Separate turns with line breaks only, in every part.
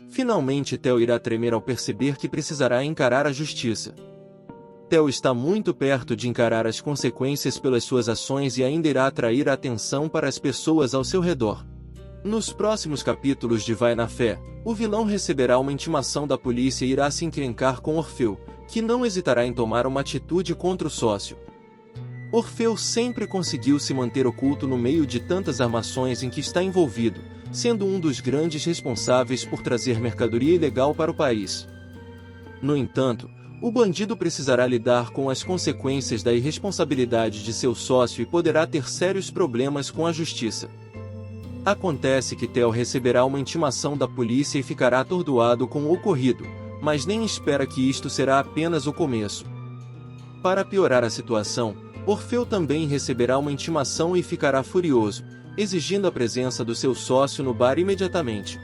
Finalmente Theo irá tremer ao perceber que precisará encarar a justiça. Theo está muito perto de encarar as consequências pelas suas ações e ainda irá atrair a atenção para as pessoas ao seu redor. Nos próximos capítulos de Vai na Fé, o vilão receberá uma intimação da polícia e irá se encrencar com Orfeu, que não hesitará em tomar uma atitude contra o sócio. Orfeu sempre conseguiu se manter oculto no meio de tantas armações em que está envolvido, sendo um dos grandes responsáveis por trazer mercadoria ilegal para o país. No entanto, o bandido precisará lidar com as consequências da irresponsabilidade de seu sócio e poderá ter sérios problemas com a justiça. Acontece que Theo receberá uma intimação da polícia e ficará atordoado com o ocorrido, mas nem espera que isto será apenas o começo. Para piorar a situação, Orfeu também receberá uma intimação e ficará furioso, exigindo a presença do seu sócio no bar imediatamente.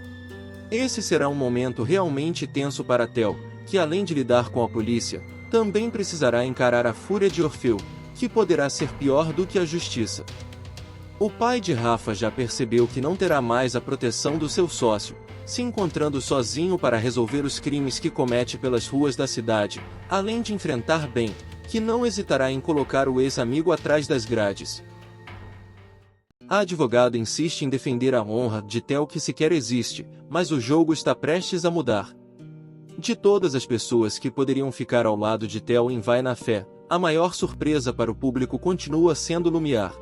Esse será um momento realmente tenso para Theo, que além de lidar com a polícia, também precisará encarar a fúria de Orfeu, que poderá ser pior do que a justiça. O pai de Rafa já percebeu que não terá mais a proteção do seu sócio, se encontrando sozinho para resolver os crimes que comete pelas ruas da cidade, além de enfrentar Ben, que não hesitará em colocar o ex-amigo atrás das grades. A advogada insiste em defender a honra de Theo que sequer existe, mas o jogo está prestes a mudar. De todas as pessoas que poderiam ficar ao lado de Theo em Vai na Fé, a maior surpresa para o público continua sendo Lumiar.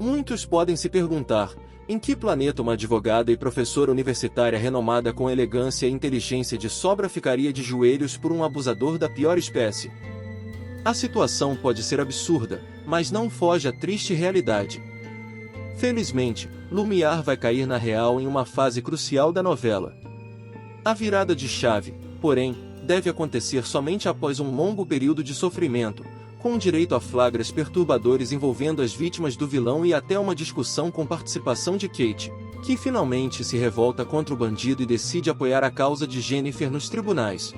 Muitos podem se perguntar, em que planeta uma advogada e professora universitária renomada com elegância e inteligência de sobra ficaria de joelhos por um abusador da pior espécie? A situação pode ser absurda, mas não foge à triste realidade. Felizmente, Lumiar vai cair na real em uma fase crucial da novela. A virada de chave, porém, deve acontecer somente após um longo período de sofrimento, com direito a flagras perturbadores envolvendo as vítimas do vilão e até uma discussão com participação de Kate, que finalmente se revolta contra o bandido e decide apoiar a causa de Jennifer nos tribunais.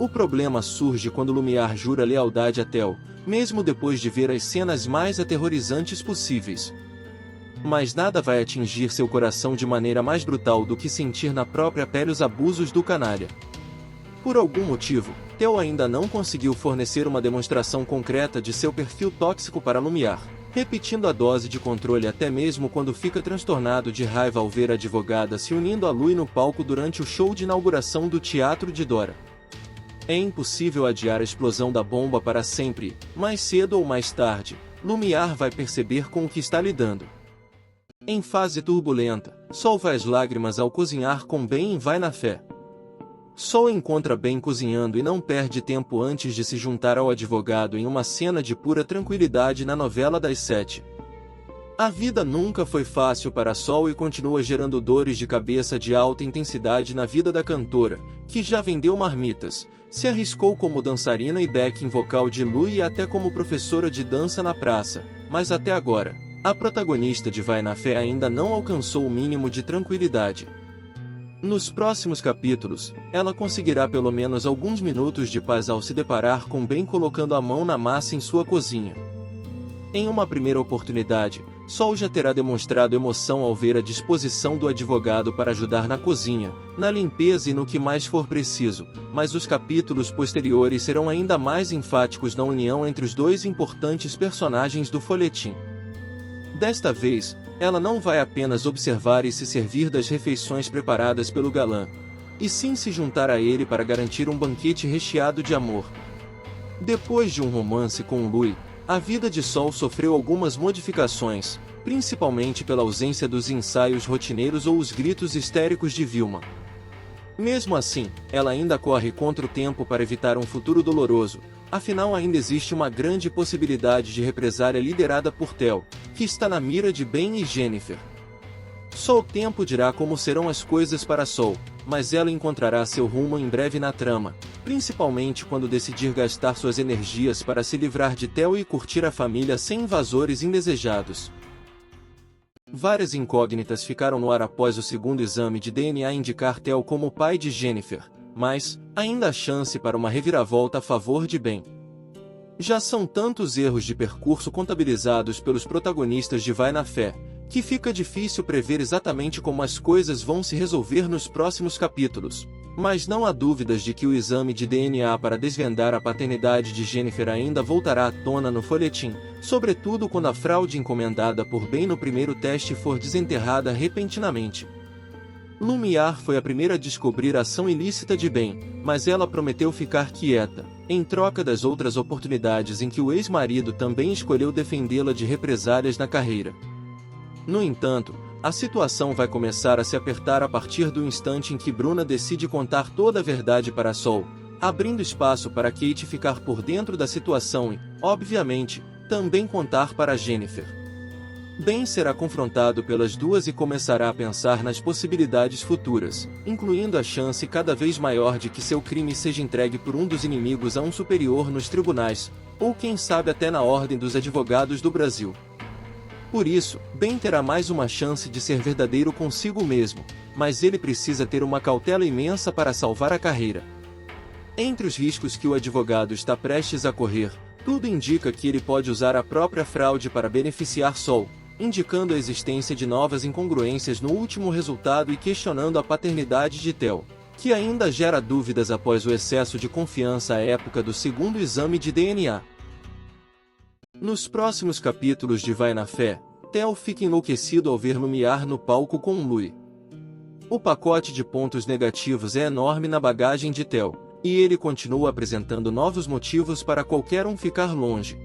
O problema surge quando Lumiar jura lealdade a Theo, mesmo depois de ver as cenas mais aterrorizantes possíveis. Mas nada vai atingir seu coração de maneira mais brutal do que sentir na própria pele os abusos do canalha. Por algum motivo, Theo ainda não conseguiu fornecer uma demonstração concreta de seu perfil tóxico para Lumiar, repetindo a dose de controle até mesmo quando fica transtornado de raiva ao ver a advogada se unindo a Lui no palco durante o show de inauguração do Teatro de Dora. É impossível adiar a explosão da bomba para sempre, mais cedo ou mais tarde, Lumiar vai perceber com o que está lidando. Em fase turbulenta, solva as lágrimas ao cozinhar com Ben em Vai na Fé. Sol encontra Ben cozinhando e não perde tempo antes de se juntar ao advogado em uma cena de pura tranquilidade na novela das 7. A vida nunca foi fácil para Sol e continua gerando dores de cabeça de alta intensidade na vida da cantora, que já vendeu marmitas, se arriscou como dançarina e backing vocal de Lu e até como professora de dança na praça, mas até agora, a protagonista de Vai na Fé ainda não alcançou o mínimo de tranquilidade. Nos próximos capítulos, ela conseguirá pelo menos alguns minutos de paz ao se deparar com Ben colocando a mão na massa em sua cozinha. Em uma primeira oportunidade, Sol já terá demonstrado emoção ao ver a disposição do advogado para ajudar na cozinha, na limpeza e no que mais for preciso, mas os capítulos posteriores serão ainda mais enfáticos na união entre os dois importantes personagens do folhetim. Desta vez, ela não vai apenas observar e se servir das refeições preparadas pelo galã, e sim se juntar a ele para garantir um banquete recheado de amor. Depois de um romance com Lui, a vida de Sol sofreu algumas modificações, principalmente pela ausência dos ensaios rotineiros ou os gritos histéricos de Vilma. Mesmo assim, ela ainda corre contra o tempo para evitar um futuro doloroso, afinal ainda existe uma grande possibilidade de represália liderada por Theo, que está na mira de Ben e Jennifer. Só o tempo dirá como serão as coisas para Sol, mas ela encontrará seu rumo em breve na trama, principalmente quando decidir gastar suas energias para se livrar de Theo e curtir a família sem invasores indesejados. Várias incógnitas ficaram no ar após o segundo exame de DNA indicar Theo como o pai de Jennifer, mas ainda há chance para uma reviravolta a favor de Ben. Já são tantos erros de percurso contabilizados pelos protagonistas de Vai na Fé, que fica difícil prever exatamente como as coisas vão se resolver nos próximos capítulos. Mas não há dúvidas de que o exame de DNA para desvendar a paternidade de Jennifer ainda voltará à tona no folhetim, sobretudo quando a fraude encomendada por Ben no primeiro teste for desenterrada repentinamente. Lumiar foi a primeira a descobrir a ação ilícita de Ben, mas ela prometeu ficar quieta, em troca das outras oportunidades em que o ex-marido também escolheu defendê-la de represálias na carreira. No entanto, a situação vai começar a se apertar a partir do instante em que Bruna decide contar toda a verdade para Sol, abrindo espaço para Kate ficar por dentro da situação e, obviamente, também contar para Jennifer. Ben será confrontado pelas duas e começará a pensar nas possibilidades futuras, incluindo a chance cada vez maior de que seu crime seja entregue por um dos inimigos a um superior nos tribunais, ou quem sabe até na Ordem dos Advogados do Brasil. Por isso, Ben terá mais uma chance de ser verdadeiro consigo mesmo, mas ele precisa ter uma cautela imensa para salvar a carreira. Entre os riscos que o advogado está prestes a correr, tudo indica que ele pode usar a própria fraude para beneficiar Sol, indicando a existência de novas incongruências no último resultado e questionando a paternidade de Theo, que ainda gera dúvidas após o excesso de confiança à época do segundo exame de DNA. Nos próximos capítulos de Vai na Fé, Theo fica enlouquecido ao ver Lumiar no palco com Louis. O pacote de pontos negativos é enorme na bagagem de Theo, e ele continua apresentando novos motivos para qualquer um ficar longe.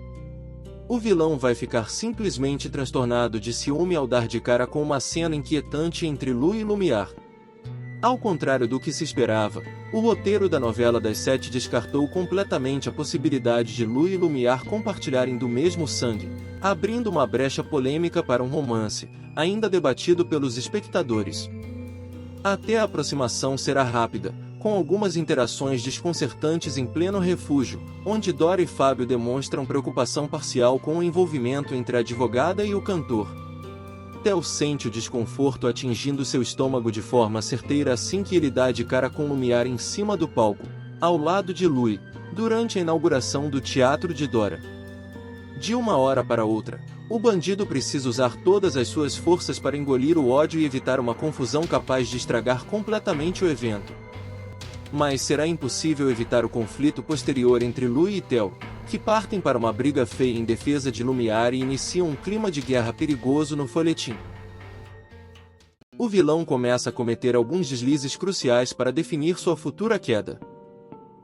O vilão vai ficar simplesmente transtornado de ciúme ao dar de cara com uma cena inquietante entre Louis e Lumiar. Ao contrário do que se esperava, o roteiro da novela das 7 descartou completamente a possibilidade de Louis e Lumiar compartilharem do mesmo sangue, abrindo uma brecha polêmica para um romance, ainda debatido pelos espectadores. Até a aproximação será rápida, com algumas interações desconcertantes em pleno refúgio, onde Dora e Fábio demonstram preocupação parcial com o envolvimento entre a advogada e o cantor. Theo sente o desconforto atingindo seu estômago de forma certeira assim que ele dá de cara com Lumiar em cima do palco, ao lado de Louis, durante a inauguração do teatro de Dora. De uma hora para outra, o bandido precisa usar todas as suas forças para engolir o ódio e evitar uma confusão capaz de estragar completamente o evento. Mas será impossível evitar o conflito posterior entre Louis e Theo, que partem para uma briga feia em defesa de Lumiar e iniciam um clima de guerra perigoso no folhetim. O vilão começa a cometer alguns deslizes cruciais para definir sua futura queda.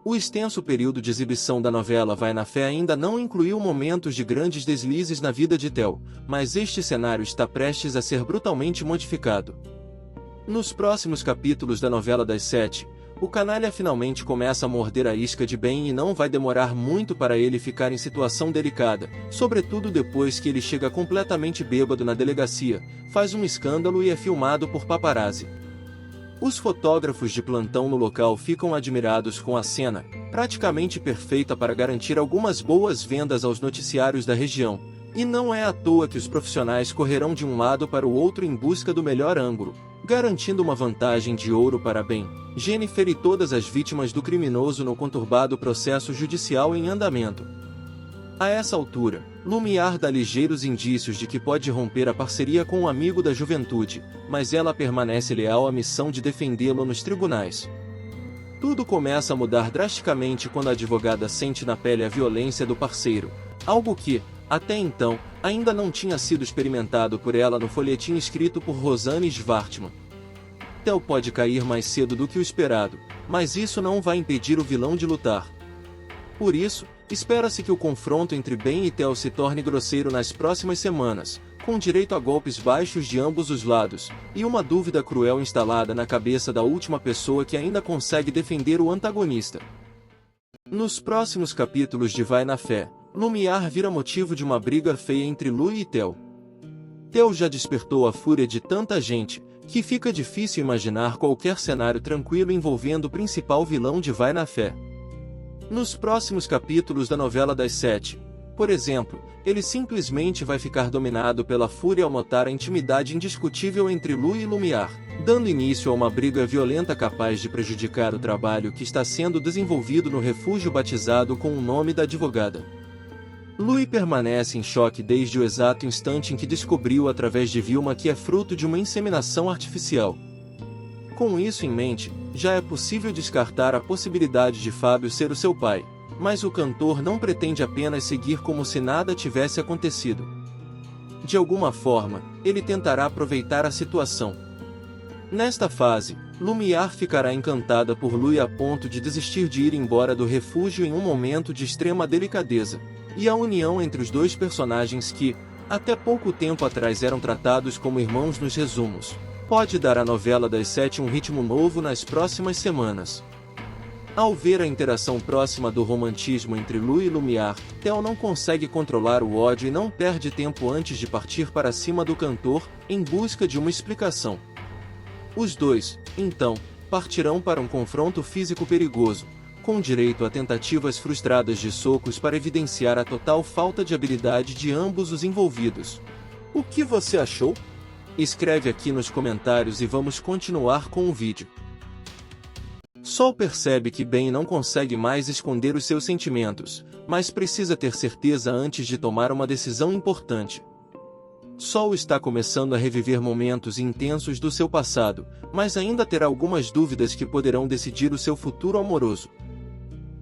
O extenso período de exibição da novela Vai na Fé ainda não incluiu momentos de grandes deslizes na vida de Theo, mas este cenário está prestes a ser brutalmente modificado. Nos próximos capítulos da novela das 7, o canalha finalmente começa a morder a isca de Ben e não vai demorar muito para ele ficar em situação delicada, sobretudo depois que ele chega completamente bêbado na delegacia, faz um escândalo e é filmado por paparazzi. Os fotógrafos de plantão no local ficam admirados com a cena, praticamente perfeita para garantir algumas boas vendas aos noticiários da região, e não é à toa que os profissionais correrão de um lado para o outro em busca do melhor ângulo, garantindo uma vantagem de ouro para Ben, Jennifer e todas as vítimas do criminoso no conturbado processo judicial em andamento. A essa altura, Lumiar dá ligeiros indícios de que pode romper a parceria com um amigo da juventude, mas ela permanece leal à missão de defendê-lo nos tribunais. Tudo começa a mudar drasticamente quando a advogada sente na pele a violência do parceiro, algo que, até então, ainda não tinha sido experimentado por ela no folhetim escrito por Rosanne Schwartzman. Theo pode cair mais cedo do que o esperado, mas isso não vai impedir o vilão de lutar. Por isso, espera-se que o confronto entre Ben e Theo se torne grosseiro nas próximas semanas, com direito a golpes baixos de ambos os lados, e uma dúvida cruel instalada na cabeça da última pessoa que ainda consegue defender o antagonista. Nos próximos capítulos de Vai na Fé, Lumiar vira motivo de uma briga feia entre Louis e Theo. Theo já despertou a fúria de tanta gente, que fica difícil imaginar qualquer cenário tranquilo envolvendo o principal vilão de Vai na Fé. Nos próximos capítulos da novela das 7, por exemplo, ele simplesmente vai ficar dominado pela fúria ao notar a intimidade indiscutível entre Louis e Lumiar, dando início a uma briga violenta capaz de prejudicar o trabalho que está sendo desenvolvido no refúgio batizado com o nome da advogada. Louis permanece em choque desde o exato instante em que descobriu através de Vilma que é fruto de uma inseminação artificial. Com isso em mente, já é possível descartar a possibilidade de Fábio ser o seu pai, mas o cantor não pretende apenas seguir como se nada tivesse acontecido. De alguma forma, ele tentará aproveitar a situação. Nesta fase, Lumiar ficará encantada por Louis a ponto de desistir de ir embora do refúgio em um momento de extrema delicadeza, e a união entre os dois personagens que, até pouco tempo atrás eram tratados como irmãos nos resumos, pode dar à novela das 7 um ritmo novo nas próximas semanas. Ao ver a interação próxima do romantismo entre Louis e Lumiar, Theo não consegue controlar o ódio e não perde tempo antes de partir para cima do cantor, em busca de uma explicação. Os dois, então, partirão para um confronto físico perigoso, com direito a tentativas frustradas de socos para evidenciar a total falta de habilidade de ambos os envolvidos. O que você achou? Escreve aqui nos comentários e vamos continuar com o vídeo. Sol percebe que Ben não consegue mais esconder os seus sentimentos, mas precisa ter certeza antes de tomar uma decisão importante. Sol está começando a reviver momentos intensos do seu passado, mas ainda terá algumas dúvidas que poderão decidir o seu futuro amoroso.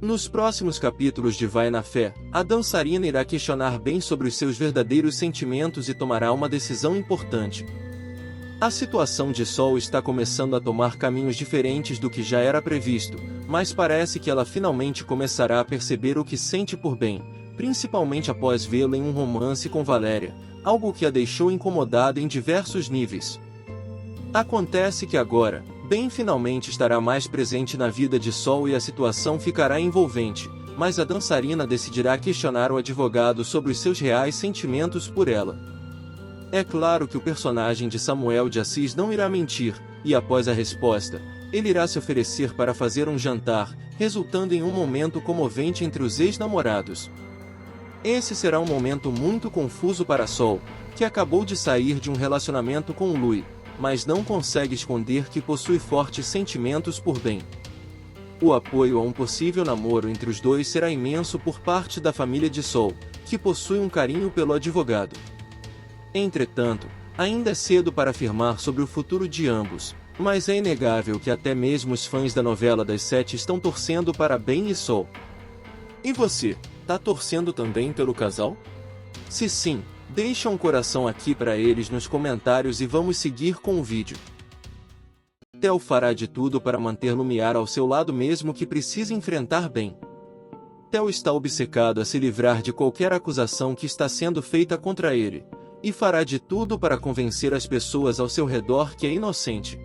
Nos próximos capítulos de Vai na Fé, a dançarina irá questionar Ben sobre os seus verdadeiros sentimentos e tomará uma decisão importante. A situação de Sol está começando a tomar caminhos diferentes do que já era previsto, mas parece que ela finalmente começará a perceber o que sente por Ben, principalmente após vê-lo em um romance com Valéria, algo que a deixou incomodada em diversos níveis. Acontece que agora, Ben finalmente estará mais presente na vida de Sol e a situação ficará envolvente, mas a dançarina decidirá questionar o advogado sobre os seus reais sentimentos por ela. É claro que o personagem de Samuel de Assis não irá mentir, e após a resposta, ele irá se oferecer para fazer um jantar, resultando em um momento comovente entre os ex-namorados. Esse será um momento muito confuso para Sol, que acabou de sair de um relacionamento com Louis, mas não consegue esconder que possui fortes sentimentos por Ben. O apoio a um possível namoro entre os dois será imenso por parte da família de Sol, que possui um carinho pelo advogado. Entretanto, ainda é cedo para afirmar sobre o futuro de ambos, mas é inegável que até mesmo os fãs da novela das 7 estão torcendo para Ben e Sol. E você, tá torcendo também pelo casal? Se sim, deixa um coração aqui para eles nos comentários e vamos seguir com o vídeo. Theo fará de tudo para manter Lumiar ao seu lado mesmo que precise enfrentar Ben. Theo está obcecado a se livrar de qualquer acusação que está sendo feita contra ele, e fará de tudo para convencer as pessoas ao seu redor que é inocente.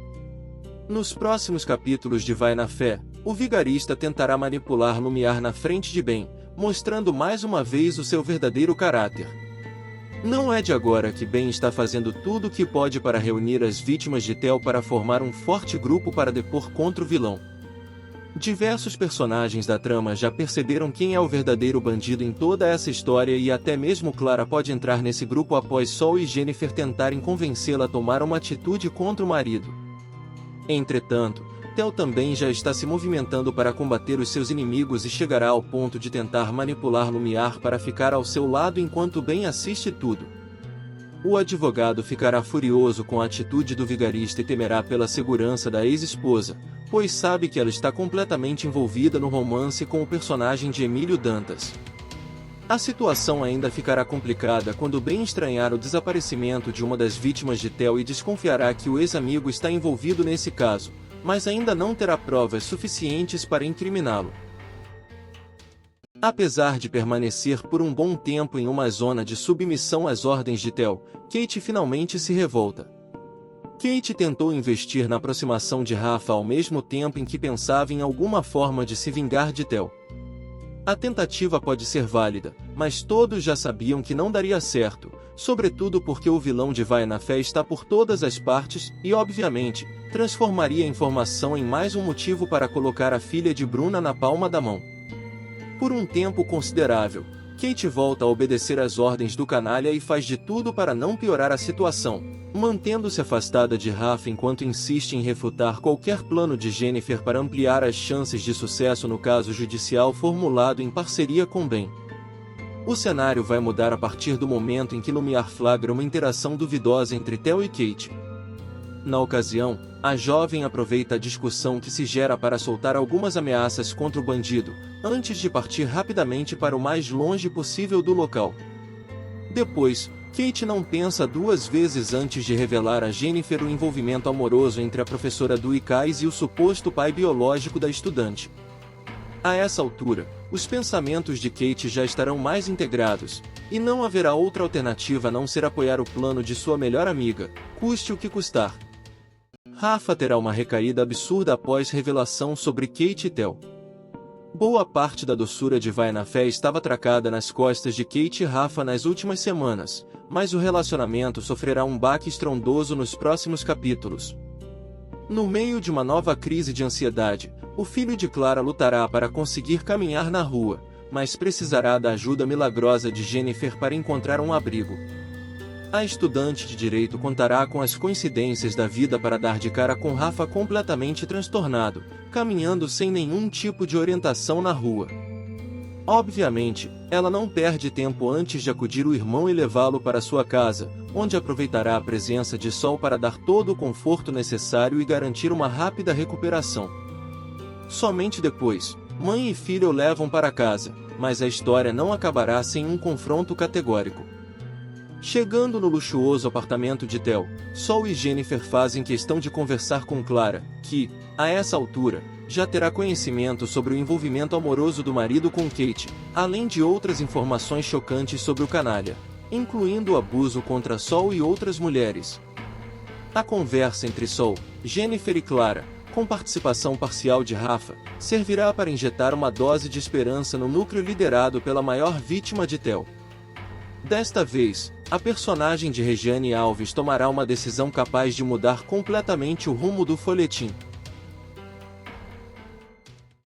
Nos próximos capítulos de Vai na Fé, o vigarista tentará manipular Lumiar na frente de Ben, mostrando mais uma vez o seu verdadeiro caráter. Não é de agora que Ben está fazendo tudo o que pode para reunir as vítimas de Theo para formar um forte grupo para depor contra o vilão. Diversos personagens da trama já perceberam quem é o verdadeiro bandido em toda essa história e até mesmo Clara pode entrar nesse grupo após Sol e Jennifer tentarem convencê-la a tomar uma atitude contra o marido. Entretanto, Theo também já está se movimentando para combater os seus inimigos e chegará ao ponto de tentar manipular Lumiar para ficar ao seu lado enquanto Ben assiste tudo. O advogado ficará furioso com a atitude do vigarista e temerá pela segurança da ex-esposa, pois sabe que ela está completamente envolvida no romance com o personagem de Emílio Dantas. A situação ainda ficará complicada quando Ben estranhar o desaparecimento de uma das vítimas de Theo e desconfiará que o ex-amigo está envolvido nesse caso, mas ainda não terá provas suficientes para incriminá-lo. Apesar de permanecer por um bom tempo em uma zona de submissão às ordens de Theo, Kate finalmente se revolta. Kate tentou investir na aproximação de Rafa ao mesmo tempo em que pensava em alguma forma de se vingar de Theo. A tentativa pode ser válida, mas todos já sabiam que não daria certo, sobretudo porque o vilão de Vai na Fé está por todas as partes e, obviamente, transformaria a informação em mais um motivo para colocar a filha de Bruna na palma da mão. Por um tempo considerável, Kate volta a obedecer às ordens do canalha e faz de tudo para não piorar a situação, mantendo-se afastada de Rafa enquanto insiste em refutar qualquer plano de Jennifer para ampliar as chances de sucesso no caso judicial formulado em parceria com Ben. O cenário vai mudar a partir do momento em que Lumiar flagra uma interação duvidosa entre Theo e Kate. Na ocasião, a jovem aproveita a discussão que se gera para soltar algumas ameaças contra o bandido, antes de partir rapidamente para o mais longe possível do local. Depois, Kate não pensa duas vezes antes de revelar a Jennifer o envolvimento amoroso entre a professora Dewey Cais e o suposto pai biológico da estudante. A essa altura, os pensamentos de Kate já estarão mais integrados, e não haverá outra alternativa a não ser apoiar o plano de sua melhor amiga, custe o que custar. Rafa terá uma recaída absurda após revelação sobre Kate e Theo. Boa parte da doçura de Vai na Fé estava atracada nas costas de Kate e Rafa nas últimas semanas, mas o relacionamento sofrerá um baque estrondoso nos próximos capítulos. No meio de uma nova crise de ansiedade, o filho de Clara lutará para conseguir caminhar na rua, mas precisará da ajuda milagrosa de Jennifer para encontrar um abrigo. A estudante de direito contará com as coincidências da vida para dar de cara com Rafa completamente transtornado, caminhando sem nenhum tipo de orientação na rua. Obviamente, ela não perde tempo antes de acudir o irmão e levá-lo para sua casa, onde aproveitará a presença de Sol para dar todo o conforto necessário e garantir uma rápida recuperação. Somente depois, mãe e filho o levam para casa, mas a história não acabará sem um confronto categórico. Chegando no luxuoso apartamento de Theo, Sol e Jennifer fazem questão de conversar com Clara, que, a essa altura, já terá conhecimento sobre o envolvimento amoroso do marido com Kate, além de outras informações chocantes sobre o canalha, incluindo o abuso contra Sol e outras mulheres. A conversa entre Sol, Jennifer e Clara, com participação parcial de Rafa, servirá para injetar uma dose de esperança no núcleo liderado pela maior vítima de Theo. Desta vez, a personagem de Regiane Alves tomará uma decisão capaz de mudar completamente o rumo do folhetim.